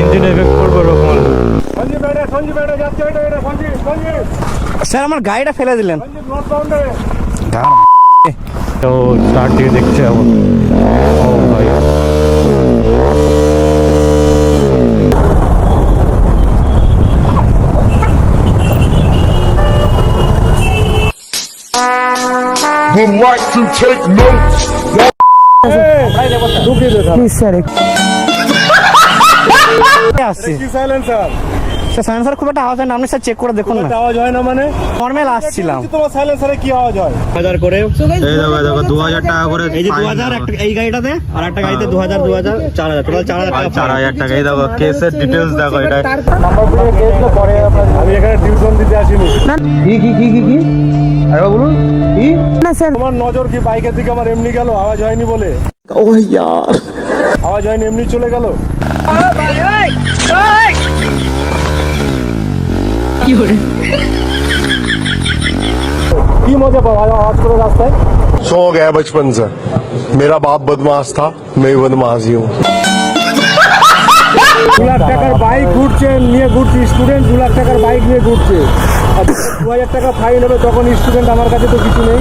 Engine effect করবে ওরকম। Sir আমার গাড়িটা ফেলে দিলেন। তো স্টার্ট দিয়ে দেখছে এখন। ও ভাই would like to take notes. Please sir আসছি সাইলেন্সার স্যার। সাইলেন্সার খুব একটা আওয়াজ হয় না, আপনি স্যার চেক করে দেখুন না। আওয়াজ হয় না মানে নর্মাল আসছিলাম। তোমার সাইলেন্সারে কি আওয়াজ হয়? 2000 করে এই দেখো দেখো 2000 টাকা করে, এই যে 2000 একটা এই গাড়িটাতে, আর একটা গাড়িতে 2000 2000 4000 টোটাল 4000 টাকা। 4000 টাকা। এই দেখো কেসের ডিটেইলস দেখো। এটা আমি এখানে টিউশন দিতে আসিনি। কি আরে বলুন কি না স্যার তোমার নজর কি বাইকের দিকে আমার এমনি গেল আওয়াজ হয়নি বলে? ও यार আওয়াজ হয়নি এমনি চলে গেল। কি মজা পাও আওয়াজ করে রাস্তায়? शौक है बचपन से। मेरा बाप बदमाश था, मैं भी बदमाश ही हूँ। 2 লাখ টাকার বাইক ঘুরছে নিয়ে ঘুরছে, স্টুডেন্ট 2 লাখ টাকার বাইক নিয়ে ঘুরছে, আর 2000 টাকা ফাইন হবে তখন স্টুডেন্ট, আমার কাছে তো কিছু নেই।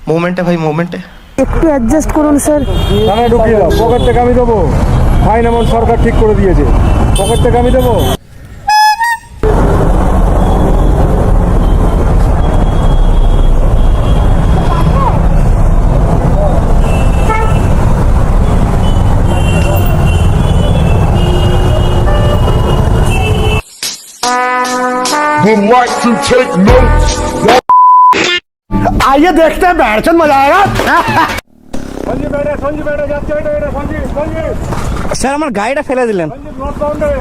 মোমেন্টে ভাই মোমেন্টে একটু অ্যাডজাস্ট করুন স্যার। থানায় ঢুকিয়ে দাও, পকেট থেকে আমি দেবো। ফাইন এমন সরকার ঠিক করে দিয়েছে, পকেট থেকে আমি দেবো। Would like to take notes. आइए देखते हैं बैठन मजा आएगा। সঞ্জীব বেটা যাচ্ছে, এটা সঞ্জীব স্যার আমার গাড়িটা ফেলে দিলেন। Not boundary.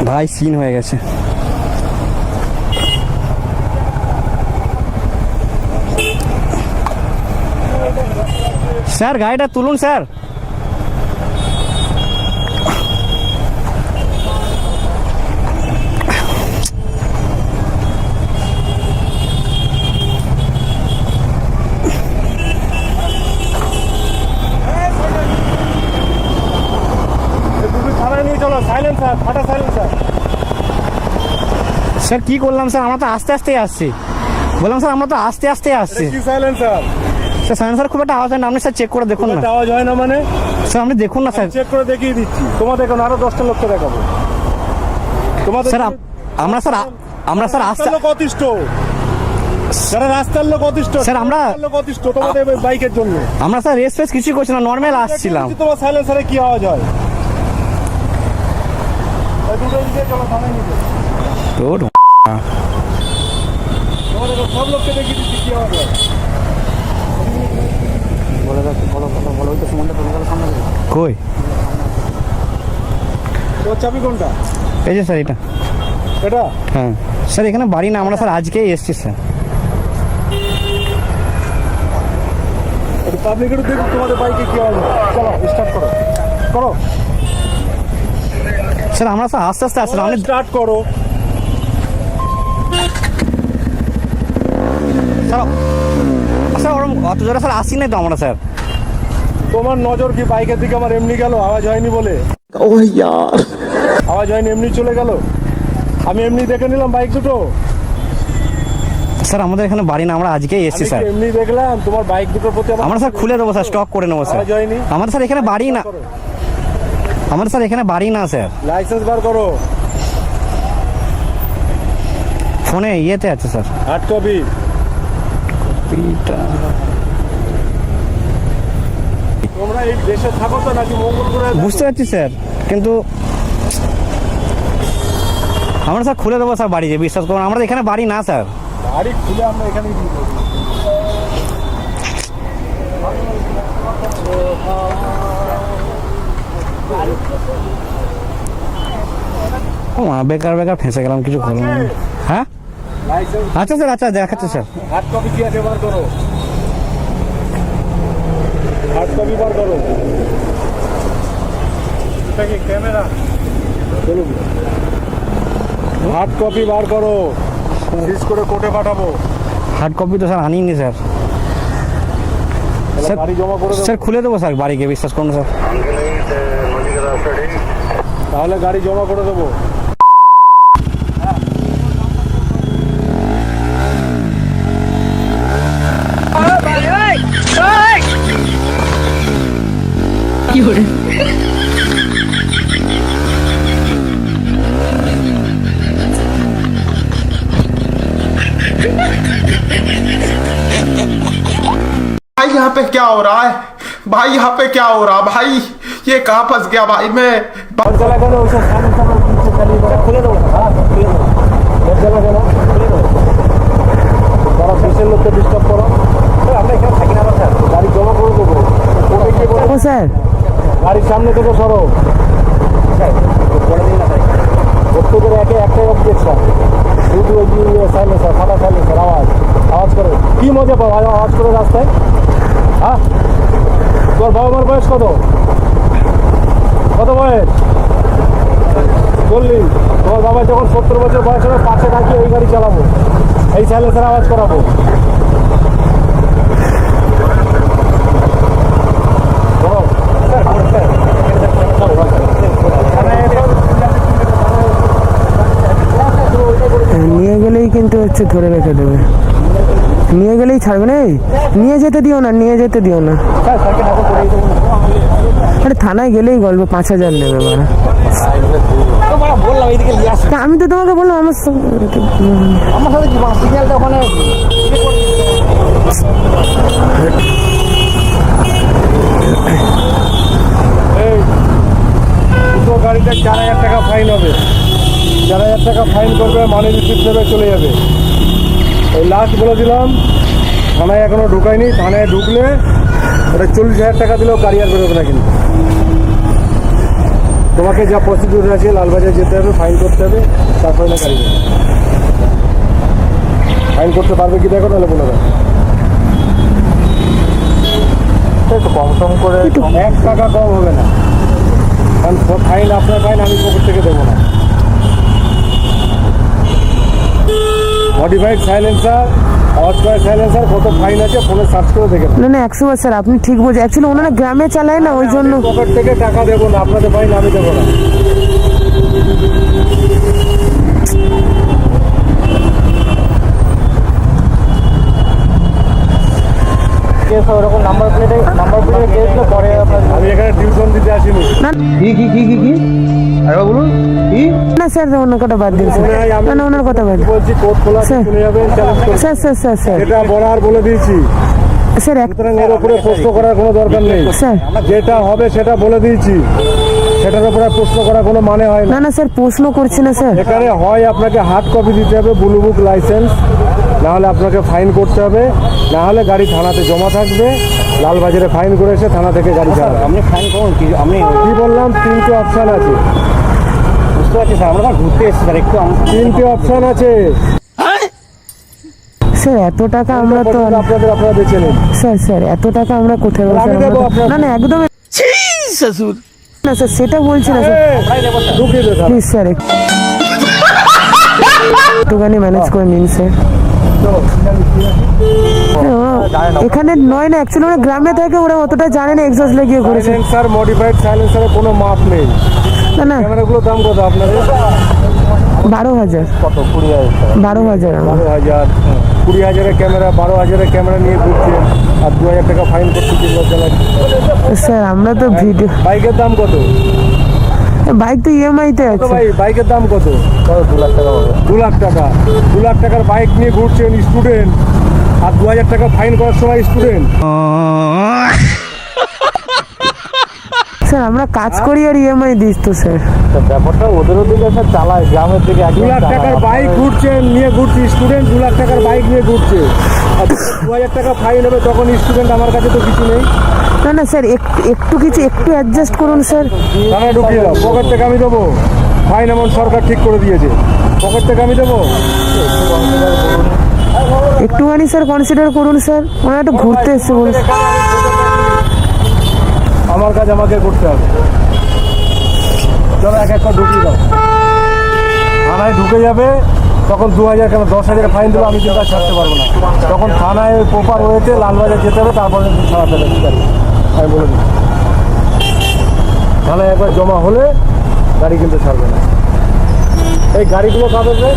ভাই সিন হয়ে গেছে। স্যার গাড়িটা তুলুন স্যার। থানায় নিয়ে চলো, সাইলেন্সার ফাটা সাইলেন্সার। স্যার কি করলাম স্যার, আমরা তো আস্তে আস্তে আসছি। বললাম স্যার আমরা তো আস্তে আস্তে আসছি। কি সাইলেন্সার? স্যার সাইলেন্সার খুব একটা আওয়াজ হয় না, আপনি স্যার চেক করে দেখুন না। আওয়াজ হয় না মানে? স্যার আপনি দেখুন না স্যার। চেক করে দেখিয়ে দিচ্ছি, তোমাদের এখন আরো 10টা লোককে দেখাবো। তোমাদের স্যার আমরা স্যার আস্তে লোক অতিষ্ঠ, যারা রাস্তার লোক অতিষ্ঠ স্যার, লোক অতিষ্ঠ তোমাদের বাইকের জন্য। আমরা স্যার রেস ফেস কিছু করছি না, নর্মাল আসছিলাম। তোমার সাইলেন্সারে কি আওয়াজ হয়? তোর তোমাদের সব লোককে দেখিয়ে দিচ্ছি কি আওয়াজ হয়। কই তোর চাবি কোনটা? এই যে স্যার এটা। এটা হ্যাঁ স্যার এখানে বাড়ি না, আমরা স্যার আজকেই এসছি স্যার। পাবলিকের দেখি তোমাদের বাইকে কি আওয়াজ হয়। চলো স্টার্ট করো করো স্যার আমরা স্যার আস্তে আস্তে আসছিলাম। আপনি স্টার্ট করো। স্যার স্যার ওরকম অত জোরে স্যার আসি নাই তো আমরা স্যার। তোমার নজর কি বাইকের দিকে আমার এমনি গেল আওয়াজ হয়নি বলে? ও यार আওয়াজ হয়নি এমনি চলে গেল। আমি এমনি দেখে নিলাম বাইক দুটো। স্যার আমাদের এখানে বাড়ি না, আমরা আজকেই এসছি আমি স্যার। কি এমনি দেখলাম তোমার বাইক দুটোর প্রতি আমরা স্যার খুলে দেবো স্যার, স্টক করে নেবো স্যার। আওয়াজ হয়নি? আমাদের স্যার এখানে বাড়ি না, আমাদের স্যার এখানে বাড়ি না স্যার। লাইসেন্স বার করো। ফোনে ইয়েতে আছে স্যার। Hard copy. তোমরা এই দেশে থাকো তো নাকি মঙ্গলপুরে? বুঝতে পারছি স্যার, কিন্তু আমরা স্যার খুলে দেবো স্যার বাড়ি, যে বিশ্বাস করুন আমাদের এখানে বাড়ি না স্যার। গাড়ি খুলে আমরা এখানেই দিয়ে দেবো। বেকার বেকার ফেঁসে গেলাম, কিছু করলাম না। হ্যাঁ লাইসেন্স আচ্ছা স্যার, আচ্ছা দেখাচ্ছি স্যার। হার্ড কপি কি আছে বার করো। হার্ড কপি বার করো। এটা কি ক্যামেরা? চলুন হার্ড কপি বার করো, সিজ করে কোর্টে পাঠাবো। হার্ড কপি তো স্যার আনিনি স্যার। স্যার গাড়ি জমা করে দেবো। স্যার খুলে দেবো স্যার বাড়ি গিয়ে, বিশ্বাস করুন স্যার। তাহলে গাড়ি জমা করে দেবো। भाई यहाँ पे क्या हो रहा है भाई यहाँ पे क्या हो रहा भाई ये कहाँ फंस गया भाई मैं চলা গেলে ওইসব সামনে সামনে কিছু খালি খুলে দেবো। চলা গেল তারা বিশের লোককে ডিস্টার্ব করো। আমরা এখানে থাকি না স্যার, গাড়ি জমা করে দেবো। কোর্টে গিয়ে বলে, ও স্যার গাড়ির সামনে থেকে সরো। প্রত্যেকের একে একটাই অবজেকশন, শুধু ওই সাইলেন্সার, ফাটা সাইলেন্সার, আওয়াজ করে কি মজা পাও আওয়াজ করে রাস্তায়? হ্যাঁ, তোর বাবা মার বয়স কত? কত বয়স? 40। তোমার বাবা যখন 70 বছর বয়স হবে, পাশে থাকি এই গাড়ি চালাবো, এই সাইলেন্সার আওয়াজ করাবো। নিয়ে গেলেই কিন্তু হচ্ছে ধরে রেখে দেবে, নিয়ে গেলেই ছাড়বে না। এই নিয়ে যেতে দিও না, নিয়ে যেতে দিও না। আরে থানায় গেলেই গল্প 5000 নেবে মারা। তা আমি তো তোমাকে বললাম আমার সাথে সিগন্যালটা ওখানে এই দুটো গাড়িতে 4000 টাকা ফাইন হবে। 4000 টাকা ফাইন করবে, মানি রিসিপ্ট নেবে, চলে যাবে। এই লাস্ট বলে দিলাম, থানায় এখনো ঢুকায়নি। থানায় ঢুকলে ওটা 40,000 টাকা দিলেও গাড়ি আর বেরোবে না। কিন্তু তোমাকে যা প্রসিডিউর আছে, লালবাজার যেতে হবে, ফাইন করতে হবে, তারপরে না গাড়ি বেরোবে। ফাইন করতে পারবে কি দেখো, তাহলে বলে দেয়। একটু কম সম করে, 1 টাকা কম হবে না, কারণ ফাইন আপনার ফাইন, আমি পকেট থেকে দেবো না। মডিফাইড সাইলেন্সার, আওয়াজ করে সাইলেন্সার, কত ফাইন আছে ফোনে সার্চ করে দেখে না না 100 স্যার আপনি ঠিক বলছেন। অ্যাকচুয়ালি ওনারা গ্রামে চালায় না, ওই জন্য পকেট থেকে টাকা দেবো না, আপনাদের ফাইন আমি দেবো না। ওরকম নাম্বার প্লেটে কেস পরে আমি এখানে টিউশন দিতে আসিনি। কি আরে বলুন কি না স্যার ওনার কথা বাদ দিন স্যার। না না ওনার কথা বাদ দিন বলছি কোর্ট খোলা স্যার। চলে যাবেন, চ্যালেঞ্জ করবেন। স্যার স্যার স্যার স্যার এটা বলার বলে দিয়েছি, স্যার এক সুতরাং এর উপরে প্রশ্ন করার কোনো দরকার নেই। স্যার যেটা হবে সেটা বলে দিয়েছি, সেটার উপরে প্রশ্ন করার কোনো মানে হয় না। না না স্যার প্রশ্ন করছি না স্যার। এখানে হয় আপনাকে হার্ড কপি দিতে হবে, ব্লু বুক লাইসেন্স, না হলে আপনাকে ফাইন করতে হবে, না হলে গাড়ি থানাতে জমা থাকবে, লালবাজারে ফাইন করে এসে থানা থেকে গাড়ি ছাড়া। আপনি ফাইন করুন কি, আমি কি বললাম, 3টে অপশান আছে। বুঝতে পারছি স্যার, আমরা ঘুরতে এসেছি স্যার, একটু 3টে অপশান আছে, স্যার এত টাকা আমরা তো আপনারা বেছে নিন। স্যার স্যার এত টাকা আমরা কোথায় পাবো আমি স্যার? দেবো আমরা তো- আপনাকে। না না একদম না স্যার, সেটা বলছি না স্যার। ঢুকিয়ে দে প্লিজ স্যার একটুখানি ম্যানেজ করে নিন স্যার। এখানে নয় না, অ্যাকচুয়ালি ওরা গ্রামে থাকে, ওরা অতটা জানে না এক্সস্ট লাগিয়ে করেছে। সাইলেন্সার, মডিফাইড সাইলেন্সারের কোনো মাপ নেই। না না ক্যামেরাগুলোর দাম কত আপনাদের? 12,000 কত? 20,000। 12,000 আমার। 12,000, 20,000-এর ক্যামেরা, 12,000-এর ক্যামেরা নিয়ে ঘুরছে, আর 2,000 টাকা ফাইন করতে কি লজ্জা লাগছে? স্যার আমরা তো ভিডিও, বাইকের দাম কত? বাইক তো ইএমআইতে তো আছে। ভাই বাইকের দাম কত? 2 লাখ টাকা হবে। 2 লাখ টাকা। 2 লাখ টাকার বাইক নিয়ে ঘুরছেন স্টুডেন্ট, আর 2,000 টাকা ফাইন করার সময় স্টুডেন্ট। স্যার আমরা কাজ করি আর ইএমআই দিস তো স্যার। ব্যাপারটা ওদের দিকে স্যার চালায়, গ্রামের দিকে 2 লাখ টাকার বাইক ঘুরছেন নিয়ে ঘুরছে স্টুডেন্ট, 2 লাখ টাকার বাইক নিয়ে ঘুরছে, আর 2,000 টাকা ফাইন হবে, তখন স্টুডেন্ট, আমার কাছে তো কিছু নেই। না না স্যার একটু কিছু একটু অ্যাডজাস্ট করুন স্যার। থানায় ঢুকিয়ে দাও, পকেট থেকে আমি দেবো। ফাইন এমন সরকার ঠিক করে দিয়েছে, পকেট থেকে আমি দেবো। একটুখানি স্যার কনসিডার করুন স্যার, ওরা একটু ঘুরতে এসছে বলছে। আমার কাজ আমাকে করতে হবে। চলো এক এক করে ঢুকিয়ে দাও। থানায় ঢুকে যাবে, তখন 2000 কেন 10,000 ফাইন দিলে আমি কিন্তু আর ছাড়তে পারবো না। তখন থানায় প্রপার ওয়েতে লালবাজার যেতে হবে, তারপরে কিন্তু ছাড়াতে হবে গাড়ি। আমি বলে দিই, থানায় একবার জমা হলে গাড়ি কিন্তু ছাড়বে না। এই গাড়িগুলো কাদের রে?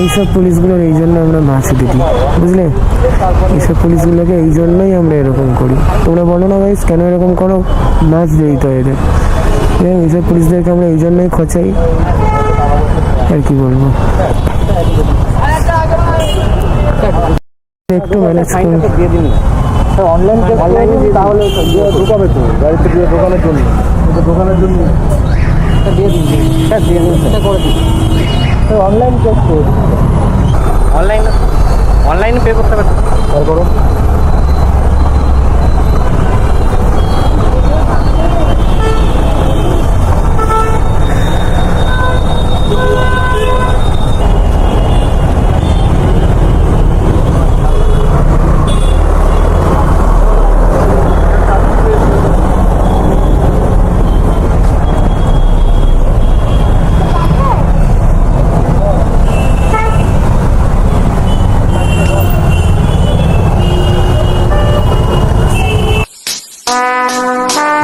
এইসব পুলিশগুলোর এই জন্য আমরা মাছ দিই, বুঝলে? এইসব পুলিশগুলোকে এই জন্যই আমরা এরকম করি। তোমরা বলো না ভাই কেন এরকম করো? মাছ দিই তো এদের। এইসব পুলিশদেরকে আমরা এই জন্যই খোঁচাই, আর কি বলবো। একটু ম্যানেজ করো। অনলাইনে তাহলে ঢুকাবে তো গাড়িতে দিয়ে দোকানের জন্য, দোকানের জন্য দিয়ে দিন, করে দিন। অনলাইন চেক করে অনলাইনে পে করতে হবে। করো।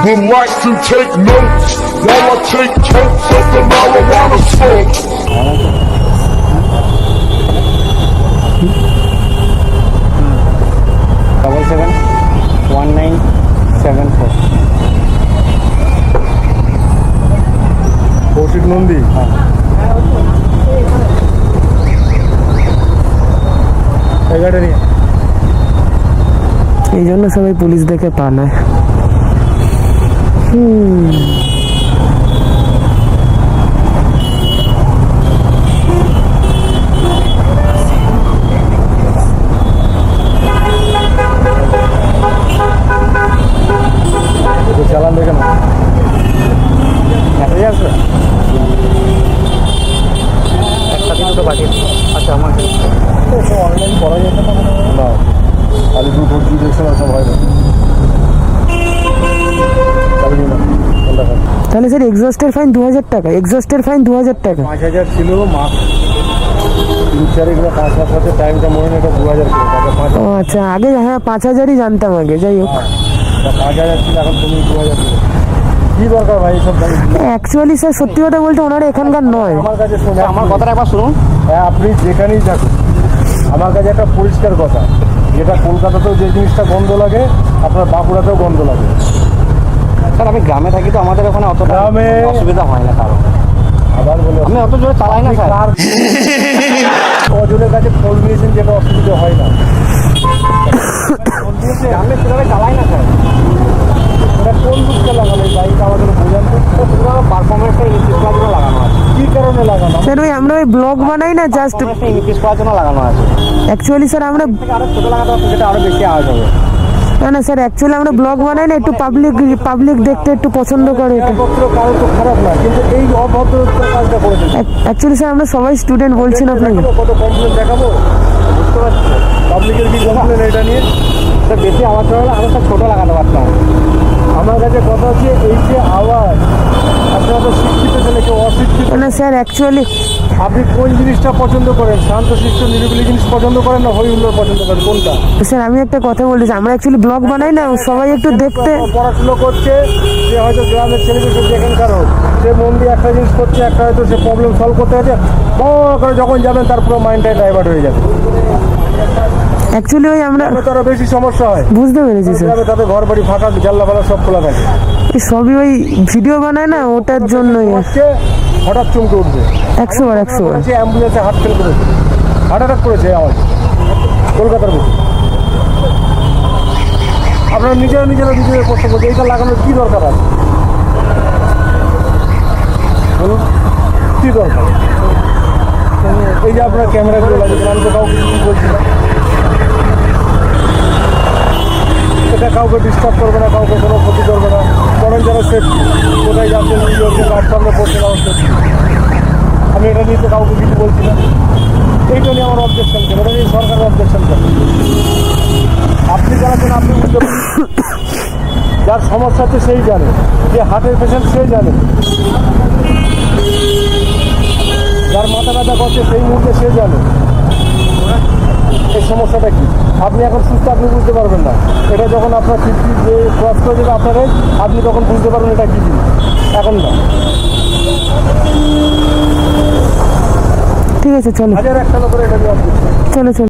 Would like to take notes while I take totes of the marijuana smoke. Double 71974 Kaushik Nandi. এই গাড়ি নিয়ে এই জন্য সবাই পুলিশ দেখে পালায়। চালান দেখে না, মেসেজ আসবে একটা দিন তো বাকি। আচ্ছা আমার অনলাইন করা যেত না? না, আলিপুর ভোট দেখছে না, সব হয় না। তাহলে স্যার এক্সস্টের ফাইন 2000 টাকা, এক্সস্টের ফাইন 2000 টাকা। 5000 ছিল মাস 3-4 এগুলো 5 মাস হতে টাইমটা মনে নেই, এটা 2000 ছিল। তারপর 5 ও আচ্ছা, আগে হ্যাঁ 5000ই জানতাম আগে। যাই হোক, 5000 ছিল, এখন তুমি 2000 ছিল। কি দরকার ভাই এইসব গাড়ি? অ্যাকচুয়ালি স্যার সত্যি কথা বলতে ওনারা এখানকার নয়। আমার কাছে শুনে, আমার কথাটা একবার শুনুন। হ্যাঁ, আপনি যেখানেই থাকুন, আমার কাছে একটা পরিষ্কার কথা, যেটা কলকাতাতেও যে জিনিসটা গন্ধ লাগে আপনার বাঁকুড়াতেও গন্ধ লাগে। স্যার আমি গ্রামে থাকি তো আমাদের ওখানে অতটা গ্রামে- অসুবিধা হয় না কারণ আবার বলে আমি অত জোরে চালাই না স্যার। কার অজনের কাছে ফোন নিয়েছেন, যেটা অসুবিধা হয় না। গ্রামে সেভাবে চালাই না স্যার। এটা কোন দিকটা লাগানো এই বাইকটা আমাদের বোঝান তো। পারফরমেন্সটা ইনক্রিজ করার জন্য লাগানো আছে। কি কারণে লাগানো? স্যার ওই আমরা ওই ব্লগ বানাই না জাস্ট, পারফরমেন্সটা ইনক্রিজ করার জন্য লাগানো আছে। অ্যাকচুয়ালি স্যার আমরা আরো ছোট লাগাতে হবে, সেটা আরো বেশি আওয়াজ হবে। না না স্যার, অ্যাকচুয়ালি আমরা ব্লগ বানাই না, একটু পাবলিক দেখতে একটু পছন্দ করে এটা। পত্র কারো তো খারাপ না, কিন্তু এই অভদ্রতার কাজটা করেছেন। অ্যাকচুয়ালি স্যার আমরা সবাই স্টুডেন্ট, বলছি না আপনাকে। দেখাবো, কত কমপ্লেন দেখাবো, বুঝতে পারছি। পাবলিকের কি কমপ্লেন এটা নিয়ে? স্যার বেশি আওয়াজ হলে আরো স্যার ছোট লাগাতে পারতাম। আমার কাছে কথা হচ্ছে এই যে আওয়াজ, আপনারা তো শিক্ষিত ছেলে, কেউ অশিক্ষিত। না স্যার অ্যাকচুয়ালি আপনি কোন জিনিসটা পছন্দ করেন? শান্ত শিষ্ট নিরিবিলি জিনিস পছন্দ করেন না হই হুল্লোড় পছন্দ করেন? কোনটা? স্যার আমি একটা কথা বলতেছি, আমরা অ্যাকচুয়ালি ব্লগ বানাই না, সবাই একটু দেখতে। পড়াশুনো করছে, যে হয়তো গ্রামের ছেলেদের সে যেখানকার হোক, সে মন দিয়ে একটা জিনিস করছে, একটা হয়তো সে প্রবলেম সলভ করতে গেছে, করে যখন যাবেন তার পুরো মাইন্ডটাই ডাইভার্ট হয়ে যাবে। অ্যাকচুয়ালি ওই আমরা তো আরো বেশি সমস্যা হয়। বুঝতে পেরেছি স্যার, গ্রামে তাদের ঘর বাড়ি ফাঁকা, জানলা ফালা সব খোলা থাকে। সবই ওই ভিডিও বানায় না, ওটার জন্যই। হচ্ছে হঠাৎ চমকে উঠবে। 100 বার অ্যাম্বুলেন্সে হার্ট ফেল করেছে, হার্ট অ্যাটাক করেছে আমার কলকাতার বুকে। আপনারা নিজেরা নিজেদের প্রশ্ন করছে, এইটা লাগানোর কী দরকার আছে বলুন? কী দরকার? এই যে আপনার ক্যামেরাগুলো লাগিয়েছেন, আমি তো কাউকে কিছু বলছি না। এটা কাউকে ডিস্টার্ব করবে না, কাউকে কোনো ক্ষতি করবে না, বরং যারা সেফটি কোথায় যাচ্ছেন কি করছেন রাত সামনে পড়ছে না হচ্ছে। আমি এটা নিয়ে তো কাউকে কিছু বলছি না। এইটা নিয়ে আমার অবজেকশন কেন, এটা নিয়ে সরকারের অবজেকশন কেন? আপনি জানাচ্ছেন, আপনি বুঝতে পারেন, যার সমস্যা আছে সেই জানে, যে হার্টের পেশেন্ট সেই জানে, যার মাথা ব্যথা করছে সেই মুহূর্তে সে জানে এই সমস্যাটা কি। আপনি এখন সুস্থ, আপনি বুঝতে পারবেন না। এটা যখন আপনার 50 যে ক্রস করে দেবে আপনার age, আপনি তখন বুঝতে পারবেন এটা কী জিনিস, এখন না। ঠিক আছে, চলো হাজার একটা লোকের এটা নিয়ে চলো চলো।